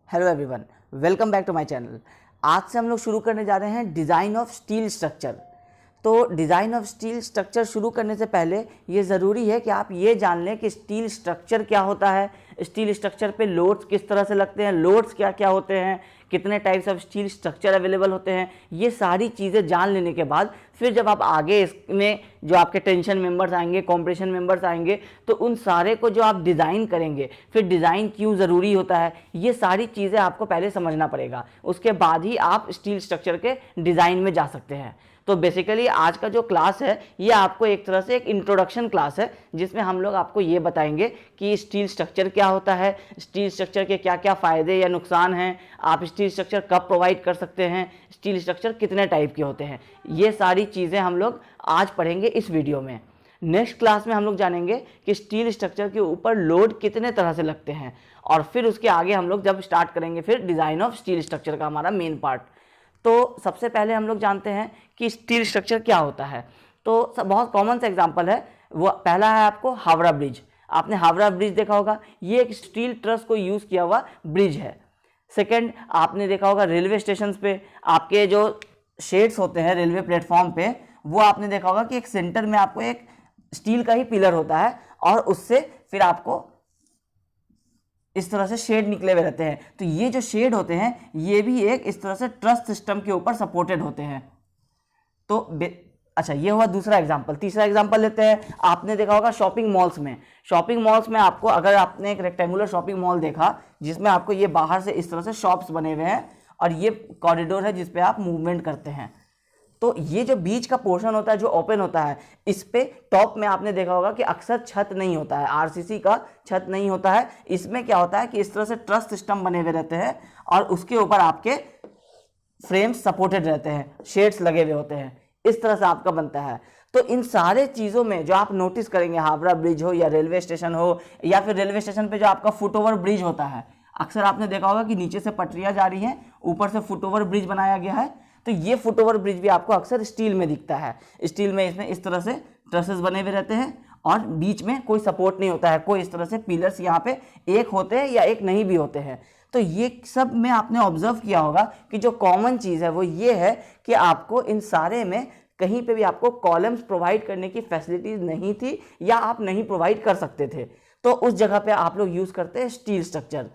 Hello everyone, welcome back to my channel. आज से हम लोग शुरू करने जा रहे हैं डिज़ाइन ऑफ स्टील स्ट्रक्चर। तो डिज़ाइन ऑफ स्टील स्ट्रक्चर शुरू करने से पहले ये ज़रूरी है कि आप ये जान लें कि स्टील स्ट्रक्चर क्या होता है, स्टील स्ट्रक्चर पे लोड्स किस तरह से लगते हैं, लोड्स क्या क्या होते हैं, कितने types of steel structure available होते हैं। ये सारी चीज़ें जान लेने के बाद फिर जब आप आगे इसमें जो आपके टेंशन मेंबर्स आएंगे, कॉम्प्रेशन मेंबर्स आएंगे, तो उन सारे को जो आप डिज़ाइन करेंगे, फिर डिज़ाइन क्यों ज़रूरी होता है, ये सारी चीज़ें आपको पहले समझना पड़ेगा। उसके बाद ही आप स्टील स्ट्रक्चर के डिज़ाइन में जा सकते हैं। तो बेसिकली आज का जो क्लास है ये आपको एक तरह से एक इंट्रोडक्शन क्लास है, जिसमें हम लोग आपको ये बताएंगे कि स्टील स्ट्रक्चर क्या होता है, स्टील स्ट्रक्चर के क्या क्या फ़ायदे या नुकसान हैं, आप स्टील स्ट्रक्चर कब प्रोवाइड कर सकते हैं, स्टील स्ट्रक्चर कितने टाइप के होते हैं। ये सारी चीज़ें हम लोग आज पढ़ेंगे इस वीडियो में। नेक्स्ट क्लास में हम लोग जानेंगे कि स्टील स्ट्रक्चर के ऊपर लोड कितने तरह से लगते हैं, और फिर उसके आगे हम लोग जब स्टार्ट करेंगे फिर डिज़ाइन ऑफ स्टील स्ट्रक्चर का हमारा मेन पार्ट। तो सबसे पहले हम लोग जानते हैं कि स्टील स्ट्रक्चर क्या होता है। तो बहुत कॉमन सा एग्जांपल है, वो पहला है आपको हावड़ा ब्रिज। आपने हावड़ा ब्रिज देखा होगा, ये एक स्टील ट्रस को यूज़ किया हुआ ब्रिज है। सेकंड, आपने देखा होगा रेलवे स्टेशन पे आपके जो शेड्स होते हैं रेलवे प्लेटफॉर्म पे, वो आपने देखा होगा कि एक सेंटर में आपको एक स्टील का ही पिलर होता है और उससे फिर आपको इस तरह से शेड निकले हुए रहते हैं। तो ये जो शेड होते हैं ये भी एक इस तरह से ट्रस सिस्टम के ऊपर सपोर्टेड होते हैं। तो अच्छा, ये हुआ दूसरा एग्जांपल। तीसरा एग्जांपल लेते हैं। आपने देखा होगा शॉपिंग मॉल्स में आपको, अगर आपने एक रेक्टेंगुलर शॉपिंग मॉल देखा जिसमें आपको ये बाहर से इस तरह से शॉप्स बने हुए हैं और ये कॉरिडोर है जिस पे आप मूवमेंट करते हैं, तो ये जो बीच का पोर्शन होता है जो ओपन होता है, इस पे टॉप में आपने देखा होगा कि अक्सर छत नहीं होता है, आरसीसी का छत नहीं होता है। इसमें क्या होता है कि इस तरह से ट्रस सिस्टम बने हुए रहते हैं और उसके ऊपर आपके फ्रेम्स सपोर्टेड रहते हैं, शेड्स लगे हुए होते हैं, इस तरह से आपका बनता है। तो इन सारे चीज़ों में जो आप नोटिस करेंगे, हावड़ा ब्रिज हो या रेलवे स्टेशन हो, या फिर रेलवे स्टेशन पे जो आपका फुट ओवर ब्रिज होता है, अक्सर आपने देखा होगा कि नीचे से पटरियाँ जा रही हैं, ऊपर से फुट ओवर ब्रिज बनाया गया है। तो ये फुट ओवर ब्रिज भी आपको अक्सर स्टील में दिखता है। स्टील में इसमें इस तरह से ट्रसेस बने हुए रहते हैं और बीच में कोई सपोर्ट नहीं होता है, कोई इस तरह से पिलर्स यहाँ पे एक होते हैं या एक नहीं भी होते हैं। तो ये सब में आपने ऑब्जर्व किया होगा कि जो कॉमन चीज़ है वो ये है कि आपको इन सारे में कहीं पे भी आपको कॉलम्स प्रोवाइड करने की फैसिलिटीज़ नहीं थी या आप नहीं प्रोवाइड कर सकते थे, तो उस जगह पे आप लोग यूज़ करते हैं स्टील स्ट्रक्चर।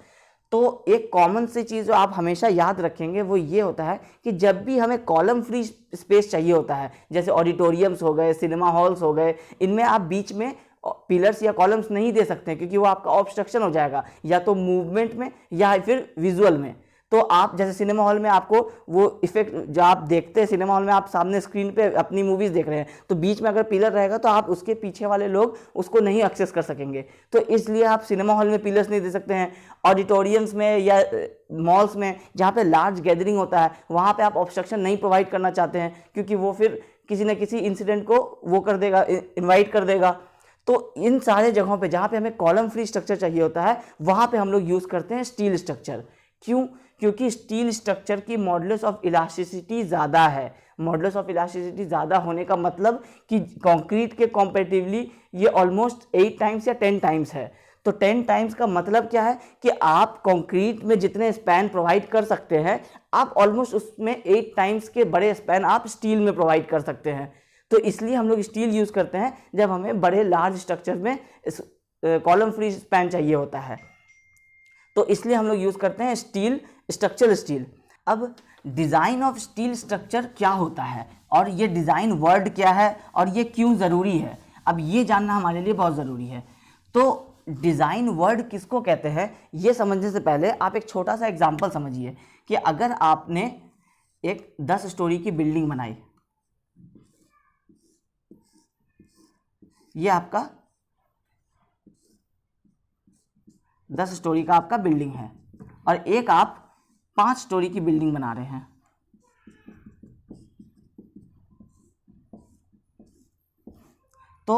तो एक कॉमन सी चीज़ जो आप हमेशा याद रखेंगे वो ये होता है कि जब भी हमें कॉलम फ्री स्पेस चाहिए होता है, जैसे ऑडिटोरियम्स हो गए, सिनेमा हॉल्स हो गए, इनमें आप बीच में पिलर्स या कॉलम्स नहीं दे सकते क्योंकि वो आपका ऑब्स्ट्रक्शन हो जाएगा, या तो मूवमेंट में या फिर विजुअल में। तो आप जैसे सिनेमा हॉल में आपको वो इफेक्ट जो आप देखते हैं, सिनेमा हॉल में आप सामने स्क्रीन पे अपनी मूवीज़ देख रहे हैं, तो बीच में अगर पिलर रहेगा तो आप उसके पीछे वाले लोग उसको नहीं एक्सेस कर सकेंगे। तो इसलिए आप सिनेमा हॉल में पिलर्स नहीं दे सकते हैं। ऑडिटोरियम्स में या मॉल्स में जहाँ पे लार्ज गैदरिंग होता है, वहाँ पे आप ऑब्स्ट्रक्शन नहीं प्रोवाइड करना चाहते हैं क्योंकि वो फिर किसी न किसी इंसिडेंट को वो कर देगा, इन्वाइट कर देगा। तो इन सारे जगहों पे जहाँ पे हमें कॉलम फ्री स्ट्रक्चर चाहिए होता है, वहाँ पे हम लोग यूज़ करते हैं स्टील स्ट्रक्चर। क्यों? क्योंकि स्टील स्ट्रक्चर की मॉडुलस ऑफ इलास्टिसिटी ज़्यादा है। मॉडुलस ऑफ इलास्टिसिटी ज़्यादा होने का मतलब कि कंक्रीट के कंपैरेटिवली ये ऑलमोस्ट 8 टाइम्स या 10 टाइम्स है। तो 10 टाइम्स का मतलब क्या है कि आप कंक्रीट में जितने स्पैन प्रोवाइड कर सकते हैं, आप ऑलमोस्ट उसमें 8 टाइम्स के बड़े स्पैन आप स्टील में प्रोवाइड कर सकते हैं। तो इसलिए हम लोग स्टील यूज़ करते हैं जब हमें बड़े लार्ज स्ट्रक्चर में कॉलम फ्री स्पैन चाहिए होता है, तो इसलिए हम लोग यूज़ करते हैं स्टील, स्ट्रक्चरल स्टील। अब डिज़ाइन ऑफ स्टील स्ट्रक्चर क्या होता है और ये डिज़ाइन वर्ड क्या है और ये क्यों ज़रूरी है, अब ये जानना हमारे लिए बहुत ज़रूरी है। तो डिज़ाइन वर्ड किसको कहते हैं ये समझने से पहले आप एक छोटा सा एग्जांपल समझिए कि अगर आपने एक 10 स्टोरी की बिल्डिंग बनाई, ये आपका 10 स्टोरी का आपका बिल्डिंग है और एक आप 5 स्टोरी की बिल्डिंग बना रहे हैं। तो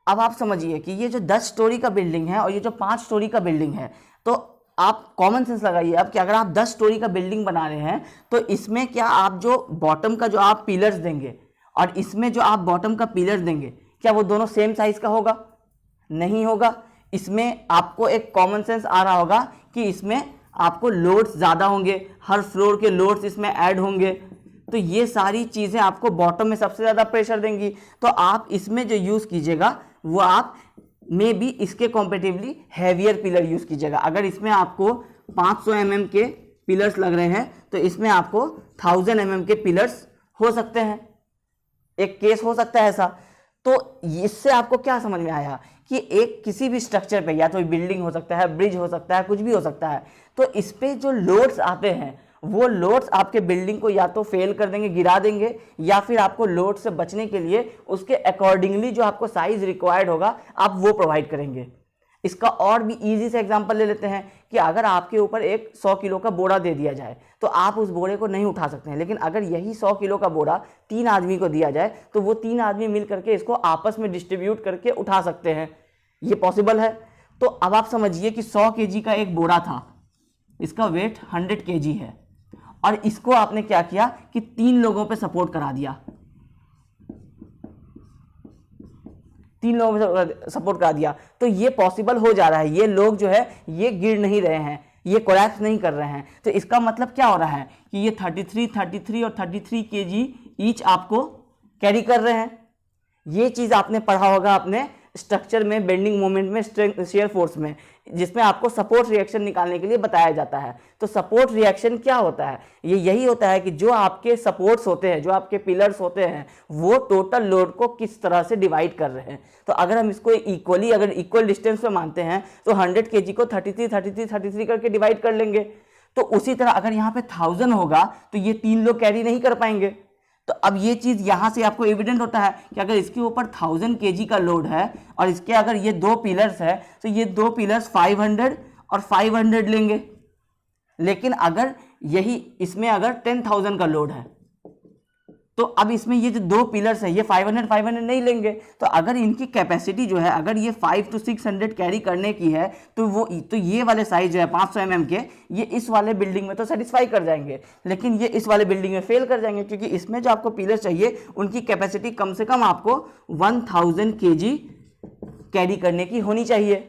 अब आप समझिए कि ये जो 10 स्टोरी का बिल्डिंग है और ये जो 5 स्टोरी का बिल्डिंग है, तो आप कॉमन सेंस लगाइए अब कि अगर आप 10 स्टोरी का बिल्डिंग बना रहे हैं तो इसमें क्या आप जो बॉटम का जो आप पिलर्स देंगे और इसमें जो आप बॉटम का पिलर देंगे, क्या वो दोनों सेम साइज का होगा? नहीं होगा। इसमें आपको एक कॉमन सेंस आ रहा होगा कि इसमें आपको लोड्स ज़्यादा होंगे, हर फ्लोर के लोड्स इसमें ऐड होंगे, तो ये सारी चीज़ें आपको बॉटम में सबसे ज़्यादा प्रेशर देंगी। तो आप इसमें जो यूज़ कीजिएगा वो आप मे बी इसके कॉम्पेटिवली हैवियर पिलर यूज़ कीजिएगा। अगर इसमें आपको 500 mm के पिलर्स लग रहे हैं तो इसमें आपको 1000 mm के पिलर्स हो सकते हैं, एक केस हो सकता है ऐसा। तो इससे आपको क्या समझ में आया कि एक किसी भी स्ट्रक्चर पे, या तो बिल्डिंग हो सकता है, ब्रिज हो सकता है, कुछ भी हो सकता है, तो इस पे जो लोड्स आते हैं वो लोड्स आपके बिल्डिंग को या तो फेल कर देंगे, गिरा देंगे, या फिर आपको लोड से बचने के लिए उसके अकॉर्डिंगली जो आपको साइज रिक्वायर्ड होगा आप वो प्रोवाइड करेंगे। इसका और भी इजी से एग्जांपल ले लेते हैं कि अगर आपके ऊपर एक 100 किलो का बोरा दे दिया जाए तो आप उस बोरे को नहीं उठा सकते हैं, लेकिन अगर यही 100 किलो का बोरा 3 आदमी को दिया जाए तो वो 3 आदमी मिल करके इसको आपस में डिस्ट्रीब्यूट करके उठा सकते हैं, ये पॉसिबल है। तो अब आप समझिए कि 100 kg का एक बोरा था, इसका वेट 100 kg है, और इसको आपने क्या किया कि 3 लोगों पे सपोर्ट करा दिया, 3 लोगों पे सपोर्ट करा दिया, तो ये पॉसिबल हो जा रहा है। ये लोग जो है ये गिर नहीं रहे हैं, ये कोलैप्स नहीं कर रहे हैं। तो इसका मतलब क्या हो रहा है कि ये 33 और 33 kg ईच आपको कैरी कर रहे हैं। ये चीज़ आपने पढ़ा होगा अपने स्ट्रक्चर में, बेंडिंग मोमेंट में, स्ट्रेंथ शेयर फोर्स में, जिसमें आपको सपोर्ट रिएक्शन निकालने के लिए बताया जाता है। तो सपोर्ट रिएक्शन क्या होता है? ये यही होता है कि जो आपके सपोर्ट्स होते हैं, जो आपके पिलर्स होते हैं, वो टोटल लोड को किस तरह से डिवाइड कर रहे हैं। तो अगर हम इसको इक्वली, अगर इक्वल डिस्टेंस पे मानते हैं तो 100 kg को 33 करके डिवाइड कर लेंगे। तो उसी तरह अगर यहाँ पे 1000 होगा तो ये 3 लोग कैरी नहीं कर पाएंगे। तो अब ये चीज़ यहाँ से आपको एविडेंट होता है कि अगर इसके ऊपर 1000 kg का लोड है और इसके अगर ये 2 पिलर्स है तो ये 2 पिलर्स 500 और 500 लेंगे। लेकिन अगर यही इसमें अगर 10,000 का लोड है तो अब इसमें ये जो 2 पिलर्स है ये 500 नहीं लेंगे। तो अगर इनकी कैपेसिटी जो है, अगर ये 500 to 600 कैरी करने की है तो ये वाले साइज जो है 500 mm के, ये इस वाले बिल्डिंग में तो सेटिस्फाई कर जाएंगे, लेकिन ये इस वाले बिल्डिंग में फेल कर जाएंगे, क्योंकि इसमें जो आपको पिलर चाहिए उनकी कैपेसिटी कम से कम आपको 1000 kg कैरी करने की होनी चाहिए।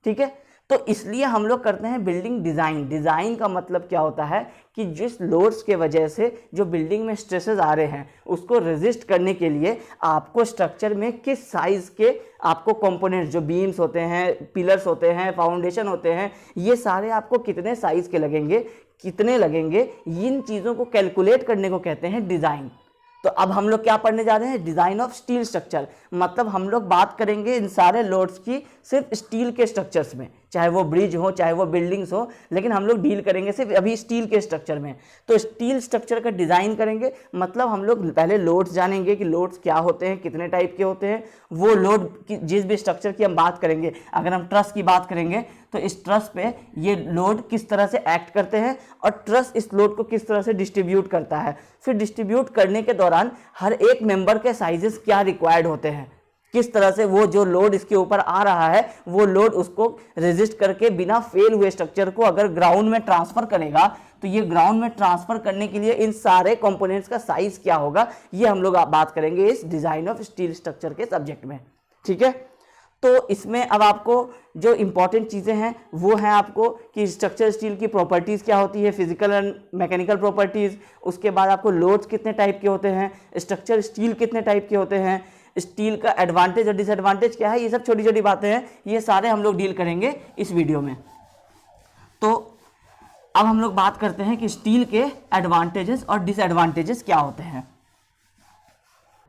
ठीक है, तो इसलिए हम लोग करते हैं बिल्डिंग डिज़ाइन। डिज़ाइन का मतलब क्या होता है कि जिस लोड्स के वजह से जो बिल्डिंग में स्ट्रेसेस आ रहे हैं उसको रेजिस्ट करने के लिए आपको स्ट्रक्चर में किस साइज़ के आपको कंपोनेंट्स, जो बीम्स होते हैं, पिलर्स होते हैं, फाउंडेशन होते हैं, ये सारे आपको कितने साइज़ के लगेंगे, कितने लगेंगे, इन चीज़ों को कैलकुलेट करने को कहते हैं डिज़ाइन। तो अब हम लोग क्या पढ़ने जा रहे हैं? Design of steel structure. मतलब हम लोग बात करेंगे इन सारे लोड्स की सिर्फ स्टील के स्ट्रक्चर्स में, चाहे वो ब्रिज हो, चाहे वो बिल्डिंग्स हो, लेकिन हम लोग डील करेंगे सिर्फ अभी स्टील के स्ट्रक्चर में। तो स्टील स्ट्रक्चर का डिज़ाइन करेंगे, मतलब हम लोग पहले लोड्स जानेंगे कि लोड्स क्या होते हैं, कितने टाइप के होते हैं। वो लोड की जिस भी स्ट्रक्चर की हम बात करेंगे, अगर हम ट्रस की बात करेंगे तो इस ट्रस पे ये लोड किस तरह से एक्ट करते हैं और ट्रस इस लोड को किस तरह से डिस्ट्रीब्यूट करता है। फिर डिस्ट्रीब्यूट करने के दौरान हर एक मेंबर के साइजेस क्या रिक्वायर्ड होते हैं, किस तरह से वो जो लोड इसके ऊपर आ रहा है वो लोड उसको रेजिस्ट करके बिना फेल हुए स्ट्रक्चर को अगर ग्राउंड में ट्रांसफर करेगा, तो ये ग्राउंड में ट्रांसफर करने के लिए इन सारे कंपोनेंट्स का साइज क्या होगा, ये हम लोग बात करेंगे इस डिजाइन ऑफ स्टील स्ट्रक्चर के सब्जेक्ट में। ठीक है, तो इसमें अब आपको जो इंपॉर्टेंट चीज़ें हैं वो हैं आपको कि स्ट्रक्चर स्टील की प्रॉपर्टीज़ क्या होती है, फिजिकल एंड मैकेनिकल प्रॉपर्टीज़। उसके बाद आपको लोड्स कितने टाइप के होते हैं, स्ट्रक्चर स्टील कितने टाइप के होते हैं, स्टील का एडवांटेज और डिसएडवांटेज क्या है, ये सब छोटी छोटी बातें हैं, ये सारे हम लोग डील करेंगे इस वीडियो में। तो अब हम लोग बात करते हैं कि स्टील के एडवांटेजेस और डिसएडवांटेजेस क्या होते हैं।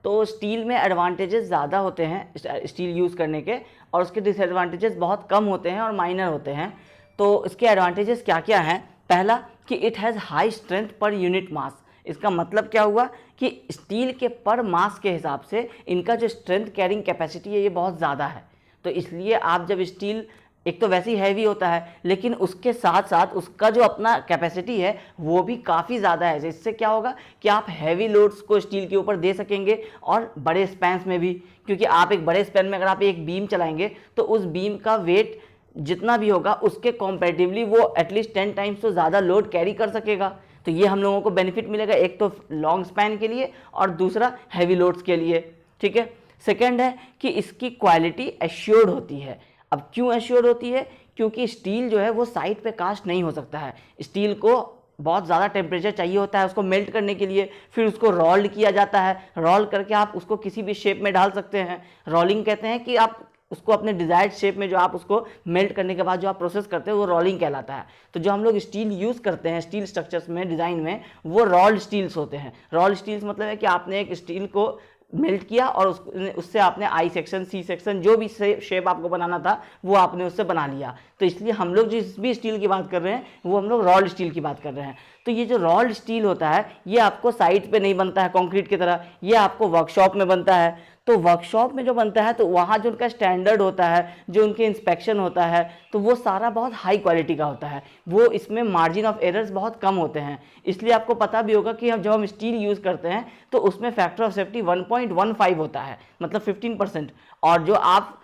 तो स्टील में एडवांटेजेस ज़्यादा होते हैं स्टील यूज़ करने के, और उसके डिसएडवांटेजेस बहुत कम होते हैं और माइनर होते हैं। तो इसके एडवांटेजेस क्या क्या हैं? पहला कि it has high strength per unit mass. इसका मतलब क्या हुआ कि स्टील के पर मास के हिसाब से इनका जो स्ट्रेंथ कैरिंग कैपेसिटी है ये बहुत ज़्यादा है। तो इसलिए आप जब स्टील, एक तो वैसे ही हैवी होता है, लेकिन उसके साथ साथ उसका जो अपना कैपेसिटी है वो भी काफ़ी ज़्यादा है। इससे क्या होगा कि आप हैवी लोड्स को स्टील के ऊपर दे सकेंगे, और बड़े स्पैन्स में भी, क्योंकि आप एक बड़े स्पैन में अगर आप एक बीम चलाएंगे तो उस बीम का वेट जितना भी होगा उसके कंपैरेटिवली वो एटलीस्ट 10 टाइम्स तो ज़्यादा लोड कैरी कर सकेगा। तो ये हम लोगों को बेनिफिट मिलेगा, एक तो लॉन्ग स्पैन के लिए और दूसरा हैवी लोड्स के लिए। ठीक है, सेकेंड है कि इसकी क्वालिटी एश्योर्ड होती है। अब क्यों एश्योर्ड होती है? क्योंकि स्टील जो है वो साइड पे कास्ट नहीं हो सकता है। स्टील को बहुत ज़्यादा टेम्परेचर चाहिए होता है उसको मेल्ट करने के लिए, फिर उसको रोल्ड किया जाता है, रोल करके आप उसको किसी भी शेप में डाल सकते हैं। रोलिंग कहते हैं कि आप उसको अपने डिजायर्ड शेप में जो आप उसको मेल्ट करने के बाद जो आप प्रोसेस करते हैं वो रोलिंग कहलाता है। तो जो हम लोग स्टील यूज़ करते हैं स्टील स्ट्रक्चर्स में, डिज़ाइन में, वो रोल्ड स्टील्स होते हैं। रोल्ड स्टील्स मतलब है कि आपने एक स्टील को मेल्ट किया और उससे आपने आई सेक्शन, सी सेक्शन, जो भी शेप आपको बनाना था वो आपने उससे बना लिया। तो इसलिए हम लोग जिस भी स्टील की बात कर रहे हैं वो हम लोग रोल्ड स्टील की बात कर रहे हैं। तो ये जो रोल्ड स्टील होता है ये आपको साइट पे नहीं बनता है कंक्रीट की तरह, ये आपको वर्कशॉप में बनता है। तो वर्कशॉप में जो बनता है तो वहाँ जो उनका स्टैंडर्ड होता है, जो उनके इंस्पेक्शन होता है, तो वो सारा बहुत हाई क्वालिटी का होता है। वो इसमें मार्जिन ऑफ एरर्स बहुत कम होते हैं। इसलिए आपको पता भी होगा कि जब हम स्टील यूज़ करते हैं तो उसमें फैक्टर ऑफ सेफ्टी 1.15 होता है, मतलब 15%। और जो आप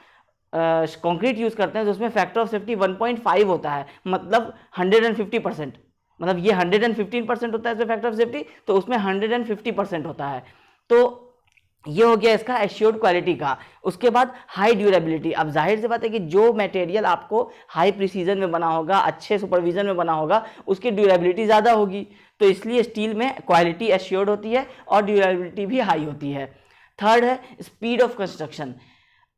कंक्रीट यूज़ करते हैं तो उसमें फैक्टर ऑफ सेफ्टी 1.5 होता है, मतलब 150%। मतलब ये 115% होता है इसमें फैक्टर ऑफ सेफ्टी, तो उसमें 150% होता है। तो ये हो गया इसका एश्योर्ड क्वालिटी का। उसके बाद हाई ड्यूरेबिलिटी। अब जाहिर सी बात है कि जो मटेरियल आपको हाई प्रिसीजन में बना होगा, अच्छे सुपरविजन में बना होगा, उसकी ड्यूरेबिलिटी ज़्यादा होगी। तो इसलिए स्टील में क्वालिटी एश्योर्ड होती है और ड्यूरेबिलिटी भी हाई होती है। थर्ड है स्पीड ऑफ कंस्ट्रक्शन।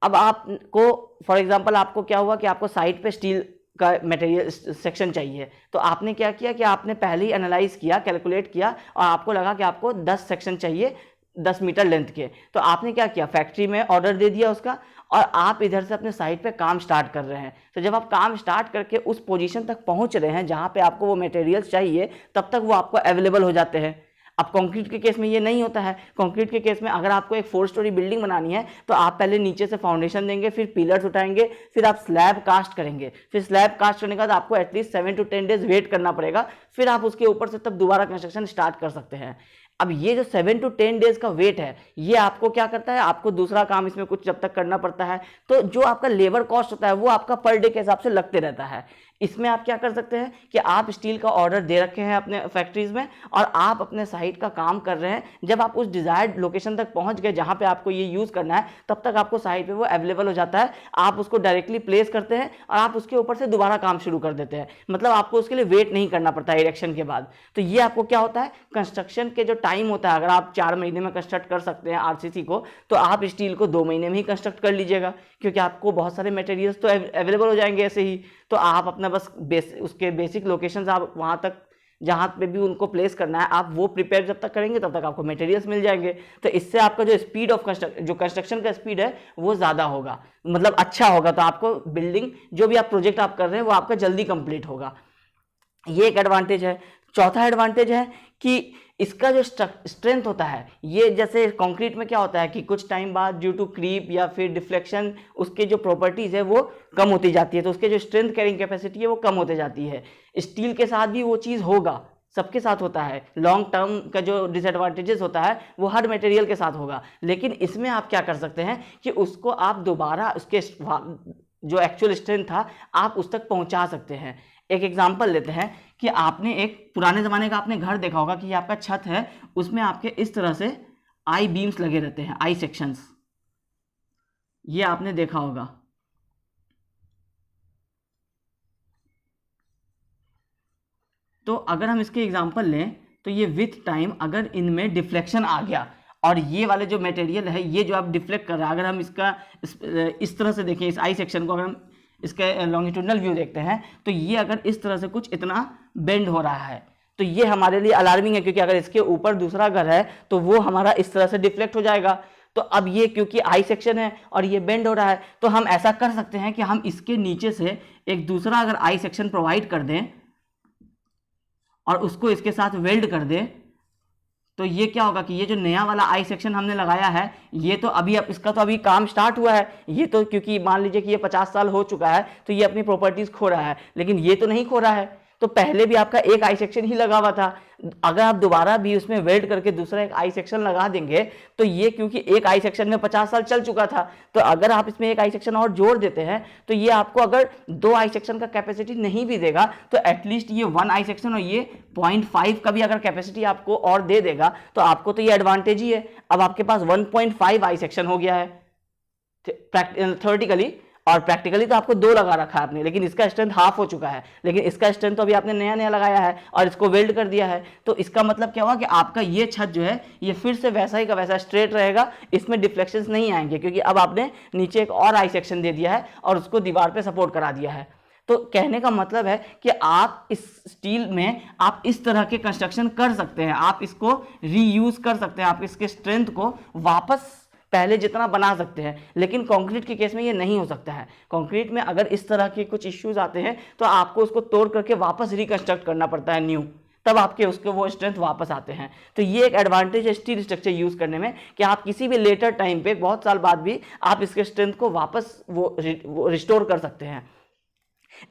अब आपको फॉर एग्जांपल आपको क्या हुआ कि आपको साइट पे स्टील का मटेरियल सेक्शन चाहिए, तो आपने क्या किया कि आपने पहले ही एनालाइज किया, कैलकुलेट किया और आपको लगा कि आपको 10 सेक्शन चाहिए 10 मीटर लेंथ के। तो आपने क्या किया, फैक्ट्री में ऑर्डर दे दिया उसका और आप इधर से अपने साइट पे काम स्टार्ट कर रहे हैं। तो जब आप काम स्टार्ट करके उस पोजीशन तक पहुंच रहे हैं जहां पे आपको वो मटेरियल्स चाहिए, तब तक वो आपको अवेलेबल हो जाते हैं। अब कंक्रीट के केस में ये नहीं होता है। कंक्रीट के केस में अगर आपको एक 4 स्टोरी बिल्डिंग बनानी है तो आप पहले नीचे से फाउंडेशन देंगे, फिर पिलर्स उठाएंगे, फिर आप स्लैब कास्ट करेंगे, फिर स्लैब कास्ट करने के बाद आपको एटलीस्ट 7 to 10 डेज वेट करना पड़ेगा, फिर आप उसके ऊपर से तब दोबारा कंस्ट्रक्शन स्टार्ट कर सकते हैं। अब ये जो 7 to 10 डेज का वेट है, ये आपको क्या करता है, आपको दूसरा काम इसमें कुछ जब तक करना पड़ता है, तो जो आपका लेबर कॉस्ट होता है वो आपका पर डे के हिसाब से लगते रहता है। इसमें आप क्या कर सकते हैं कि आप स्टील का ऑर्डर दे रखे हैं अपने फैक्ट्रीज में और आप अपने साइट का काम कर रहे हैं। जब आप उस डिजायर्ड लोकेशन तक पहुंच गए जहां पे आपको ये यूज करना है, तब तक आपको साइट पे वो अवेलेबल हो जाता है। आप उसको डायरेक्टली प्लेस करते हैं और आप उसके ऊपर से दोबारा काम शुरू कर देते हैं। मतलब आपको उसके लिए वेट नहीं करना पड़ता है इरेक्शन के बाद। तो ये आपको क्या होता है, कंस्ट्रक्शन के जो टाइम होता है, अगर आप 4 महीने में कंस्ट्रक्ट कर सकते हैं आरसीसी को, तो आप स्टील को 2 महीने में ही कंस्ट्रक्ट कर लीजिएगा, क्योंकि आपको बहुत सारे मटेरियल्स तो अवेलेबल हो जाएंगे ऐसे ही। तो आप अपना बस उसके बेसिक लोकेशंस आप वहां तक जहां पे भी उनको प्लेस करना है आप वो प्रिपेयर जब तक करेंगे तब तक आपको मटेरियल्स मिल जाएंगे। तो इससे आपका जो स्पीड ऑफ कंस्ट्रक्शन का स्पीड है वो ज़्यादा होगा, मतलब अच्छा होगा। तो आपको बिल्डिंग जो भी आप प्रोजेक्ट आप कर रहे हैं वो आपका जल्दी कंप्लीट होगा। ये एक एडवांटेज है। चौथा एडवांटेज है कि इसका जो स्ट्रेंथ होता है, ये जैसे कंक्रीट में क्या होता है कि कुछ टाइम बाद ड्यू टू क्रीप या फिर डिफ्लेक्शन उसके जो प्रॉपर्टीज़ है वो कम होती जाती है, तो उसके जो स्ट्रेंथ कैरिंग कैपेसिटी है वो कम होती जाती है। स्टील के साथ भी वो चीज़ होगा, सबके साथ होता है। लॉन्ग टर्म का जो डिसएडवांटेजेस होता है वो हर मटेरियल के साथ होगा, लेकिन इसमें आप क्या कर सकते हैं कि उसको आप दोबारा उसके जो एक्चुअल स्ट्रेंथ था आप उस तक पहुंचा सकते हैं। एक एग्जांपल लेते हैं कि आपने एक पुराने ज़माने का आपने घर देखा होगा कि ये आपका छत है, उसमें आपके इस तरह से आई बीम्स लगे रहते हैं, आई सेक्शंस, ये आपने देखा होगा। तो अगर हम इसके एग्जांपल लें तो ये विथ टाइम अगर इनमें डिफ्लेक्शन आ गया और ये वाले जो मटेरियल है ये जो आप डिफ्लेक्ट कर रहा है, अगर हम इसका इस तरह से देखें, इस आई सेक्शन को अगर हम इसके लॉन्गिट्यूडनल व्यू देखते हैं तो ये अगर इस तरह से कुछ इतना बेंड हो रहा है तो ये हमारे लिए अलार्मिंग है, क्योंकि अगर इसके ऊपर दूसरा घर है तो वो हमारा इस तरह से डिफ्लेक्ट हो जाएगा। तो अब ये क्योंकि आई सेक्शन है और ये बेंड हो रहा है, तो हम ऐसा कर सकते हैं कि हम इसके नीचे से एक दूसरा अगर आई सेक्शन प्रोवाइड कर दें और उसको इसके साथ वेल्ड कर दें, तो ये क्या होगा कि ये जो नया वाला आई सेक्शन हमने लगाया है ये तो अभी अब इसका तो अभी काम स्टार्ट हुआ है, ये तो क्योंकि मान लीजिए कि ये 50 साल हो चुका है तो ये अपनी प्रॉपर्टीज खो रहा है, लेकिन ये तो नहीं खो रहा है। तो पहले भी आपका एक आई सेक्शन ही लगा हुआ था, अगर आप दोबारा भी उसमें वेल्ड करके दूसरा एक आई सेक्शन लगा देंगे तो ये क्योंकि एक आई सेक्शन में 50 साल चल चुका था, तो अगर आप इसमें एक आई सेक्शन और जोड़ देते हैं तो ये आपको अगर 2 आई सेक्शन का कैपेसिटी नहीं भी देगा तो एटलीस्ट ये 1 आई सेक्शन और ये 0.5 का भी अगर कैपेसिटी आपको और दे देगा तो आपको तो ये एडवांटेज ही है। अब आपके पास 1.5 आई सेक्शन हो गया है थ्योरेटिकली, और प्रैक्टिकली तो आपको 2 लगा रखा है आपने, लेकिन इसका स्ट्रेंथ हाफ हो चुका है, लेकिन इसका स्ट्रेंथ तो अभी आपने नया नया लगाया है और इसको वेल्ड कर दिया है। तो इसका मतलब क्या हुआ कि आपका ये छत जो है ये फिर से वैसा ही का वैसा स्ट्रेट रहेगा, इसमें डिफ्लेक्शंस नहीं आएंगे, क्योंकि अब आपने नीचे एक और आई सेक्शन दे दिया है और उसको दीवार पे सपोर्ट करा दिया है। तो कहने का मतलब है कि आप इस स्टील में आप इस तरह के कंस्ट्रक्शन कर सकते हैं, आप इसको रीयूज कर सकते हैं, आप इसके स्ट्रेंथ को वापस पहले जितना बना सकते हैं। लेकिन कंक्रीट के केस में ये नहीं हो सकता है। कंक्रीट में अगर इस तरह के कुछ इश्यूज आते हैं तो आपको उसको तोड़ करके वापस रिकंस्ट्रक्ट करना पड़ता है न्यू, तब आपके उसके वो स्ट्रेंथ वापस आते हैं। तो ये एक एडवांटेज है स्टील स्ट्रक्चर यूज करने में कि आप किसी भी लेटर टाइम पे बहुत साल बाद भी आप इसके स्ट्रेंथ को वापस वो रिस्टोर कर सकते हैं।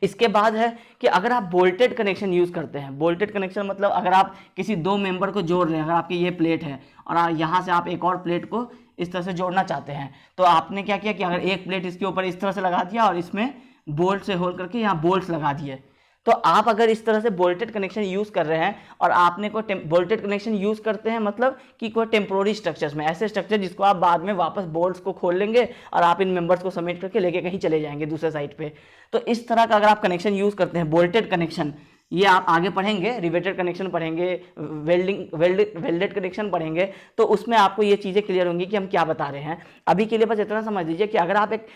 इसके बाद है कि अगर आप बोल्टेड कनेक्शन यूज करते हैं, बोल्टेड कनेक्शन मतलब अगर आप किसी 2 मेंबर को जोड़ रहे हैं, अगर आपकी ये प्लेट है और यहाँ से आप एक और प्लेट को इस तरह से जोड़ना चाहते हैं, तो आपने क्या किया कि अगर एक प्लेट इसके ऊपर इस तरह से लगा दिया और इसमें बोल्ट से होल करके यहाँ बोल्ट्स लगा दिए, तो आप अगर इस तरह से बोल्टेड कनेक्शन यूज कर रहे हैं और आपने कोई बोल्टेड कनेक्शन यूज करते हैं मतलब कि कोई टेम्पोररी स्ट्रक्चर्स में, ऐसे स्ट्रक्चर जिसको आप बाद में वापस बोल्ट्स को खोल लेंगे और आप इन मेंबर्स को समेट करके लेके कहीं चले जाएंगे दूसरे साइड पे, तो इस तरह का अगर आप कनेक्शन यूज करते हैं बोल्टेड कनेक्शन, ये आप आगे पढ़ेंगे, रिवेटेड कनेक्शन पढ़ेंगे, वेल्डेड कनेक्शन पढ़ेंगे, तो उसमें आपको ये चीज़ें क्लियर होंगी कि हम क्या बता रहे हैं। अभी के लिए बस इतना समझ लीजिए कि अगर आप एक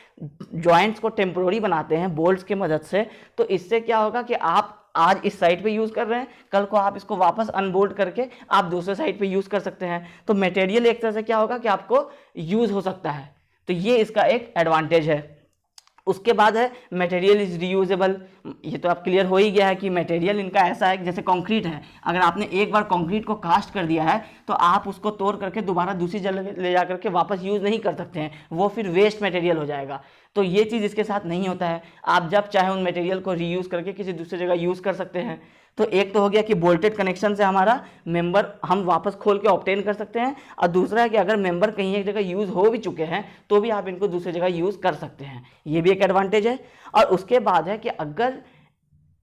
जॉइंट्स को टेम्पोररी बनाते हैं बोल्ट्स की मदद से, तो इससे क्या होगा कि आप आज इस साइड पे यूज़ कर रहे हैं, कल को आप इसको वापस अनबोल्ट करके आप दूसरे साइड पे यूज़ कर सकते हैं। तो मटेरियल एक तरह से क्या होगा कि आपको यूज़ हो सकता है, तो ये इसका एक एडवांटेज है। उसके बाद है मटेरियल इज रीयूजेबल। ये तो आप क्लियर हो ही गया है कि मटेरियल इनका ऐसा है कि जैसे कंक्रीट है, अगर आपने एक बार कंक्रीट को कास्ट कर दिया है तो आप उसको तोड़ करके दोबारा दूसरी जगह ले जा करके वापस यूज़ नहीं कर सकते हैं, वो फिर वेस्ट मटेरियल हो जाएगा। तो ये चीज़ इसके साथ नहीं होता है, आप जब चाहे उन मटेरियल को रीयूज़ करके किसी दूसरी जगह यूज़ कर सकते हैं। तो एक तो हो गया कि बोल्टेड कनेक्शन से हमारा मेंबर हम वापस खोल के ऑब्टेन कर सकते हैं, और दूसरा है कि अगर मेंबर कहीं एक जगह यूज़ हो भी चुके हैं तो भी आप इनको दूसरी जगह यूज़ कर सकते हैं, ये भी एक एडवांटेज है। और उसके बाद है कि अगर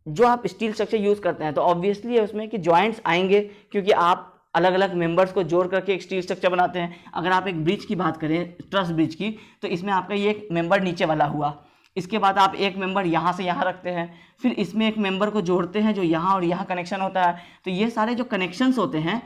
जो आप स्टील स्ट्रक्चर यूज़ करते हैं तो ऑब्वियसली है उसमें कि जॉइंट्स आएंगे, क्योंकि आप अलग अलग मेंबर्स को जोड़ करके एक स्टील स्ट्रक्चर बनाते हैं। अगर आप एक ब्रिज की बात करें, ट्रस ब्रिज की, तो इसमें आपका ये एक मेंबर नीचे वाला हुआ, इसके बाद आप एक मेंबर यहाँ से यहाँ रखते हैं, फिर इसमें एक मेंबर को जोड़ते हैं जो यहाँ और यहाँ कनेक्शन होता है। तो ये सारे जो कनेक्शंस होते हैं